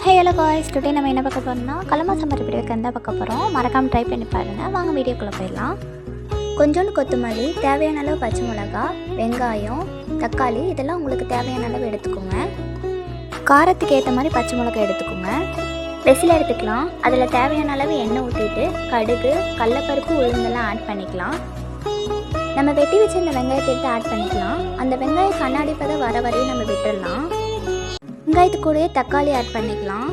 Hello guys, today நம்ம என்ன பார்க்க போகிறோம்னா கலமா சாம்பார் எப்படி வைக்கிறதா பார்க்க போகிறோம். மறக்காமல் ட்ரை பண்ணி பாருங்கள். வாங்க வீடியோக்குள்ளே போயிடலாம். கொஞ்சோண்டு கொத்தமல்லி, தேவையான அளவு பச்சை மிளகா, வெங்காயம், தக்காளி இதெல்லாம் உங்களுக்கு தேவையான அளவு எடுத்துக்கோங்க. காரத்துக்கு ஏற்ற மாதிரி பச்சை மிளகாய் எடுத்துக்கோங்க. வெசில் எடுத்துக்கலாம். அதில் தேவையான அளவு எண்ணெய் ஊற்றிட்டு கடுகு, கடலைப்பருப்பு, உளுந்தெல்லாம் ஆட் பண்ணிக்கலாம். நம்ம வெட்டி வச்சு இந்த வெங்காயத்தை எடுத்து ஆட் பண்ணிக்கலாம். அந்த வெங்காயம் கண்ணாடி பதம் வர வரையும் நம்ம விட்டுடலாம். வெங்காயத்து கூடயே தக்காளி ஆட் பண்ணிக்கலாம்.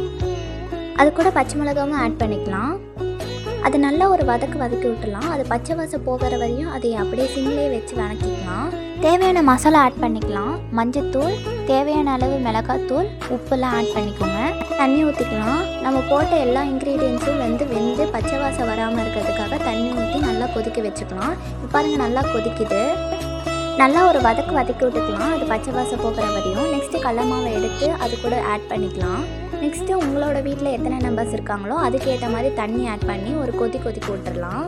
அது கூட பச்சை மிளகாவும் ஆட் பண்ணிக்கலாம். அது நல்லா ஒரு வதக்கி விட்டுலாம். அது பச்சை வாசம் போகிற வரையும் அதை அப்படியே சிம்லேயே வச்சு வதக்கிக்கலாம். தேவையான மசாலா ஆட் பண்ணிக்கலாம். மஞ்சத்தூள், தேவையான அளவு மிளகாத்தூள், உப்பெல்லாம் ஆட் பண்ணிக்கோங்க. தண்ணி ஊற்றிக்கலாம். நம்ம போட்ட எல்லா இன்க்ரீடியன்ஸும் வெந்து பச்சை வாசம் வராமல் இருக்கிறதுக்காக தண்ணி ஊற்றி நல்லா கொதிக்க வச்சுக்கலாம். இப்போ பாருங்கள், நல்லா கொதிக்குது. நல்லா ஒரு வதக்கி விட்டுக்கலாம். அது பச்சை வாசம் போகிற வரையும். நெக்ஸ்ட்டு கடல மாவை எடுத்து அது கூட ஆட் பண்ணிக்கலாம். நெக்ஸ்ட்டு உங்களோட வீட்டில் எத்தனை நம்பர்ஸ் இருக்காங்களோ அதுக்கேற்ற மாதிரி தண்ணி ஆட் பண்ணி ஒரு கொதிக்க விட்டுடலாம்.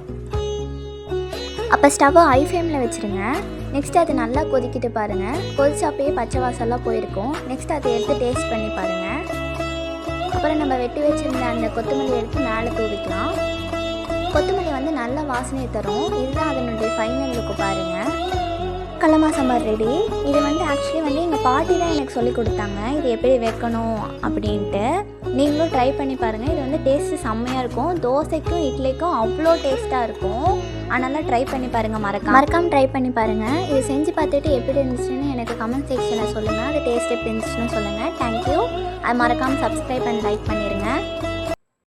அப்போ ஸ்டவ்வை ஹை ஃப்ளேமில் வச்சுருங்க. நெக்ஸ்ட்டு அது நல்லா கொதிக்கிட்டு பாருங்கள். கொதிச்சப்பயே பச்சை வாசம்லாம் போயிருக்கும். நெக்ஸ்ட் அதை எடுத்து டேஸ்ட் பண்ணி பாருங்கள். அப்புறம் நம்ம வெட்டி வச்சுருந்த அந்த கொத்தமல்லி எடுத்து மேலே தூவிக்கலாம். கொத்தமல்லி நல்ல வாசனையை தரும். இதுதான் அதனுடைய ஃபைனல் லுக்கு பாருங்கள். கலமா சாம்பார் ரெடி. இது ஆக்சுவலி எங்கள் பாட்டி தான் எனக்கு சொல்லி கொடுத்தாங்க இது எப்படி வைக்கணும் அப்படின்ட்டு. நீங்களும் ட்ரை பண்ணி பாருங்கள். இது டேஸ்ட்டு செம்மையாக இருக்கும். தோசைக்கும் இட்லிக்கும் அவ்வளோ டேஸ்ட்டாக இருக்கும். அதனால் ட்ரை பண்ணி பாருங்கள். மறக்காமல் ட்ரை பண்ணி பாருங்கள். இது செஞ்சு பார்த்துட்டு எப்படி இருந்துச்சுன்னு எனக்கு கமெண்ட் செக்ஷனில் சொல்லுங்கள். அது டேஸ்ட் எப்படி இருந்துச்சுன்னு சொல்லுங்கள். தேங்க்யூ. அது மறக்காமல் சப்ஸ்கிரைப் பண்ணி லைக் பண்ணிடுங்க.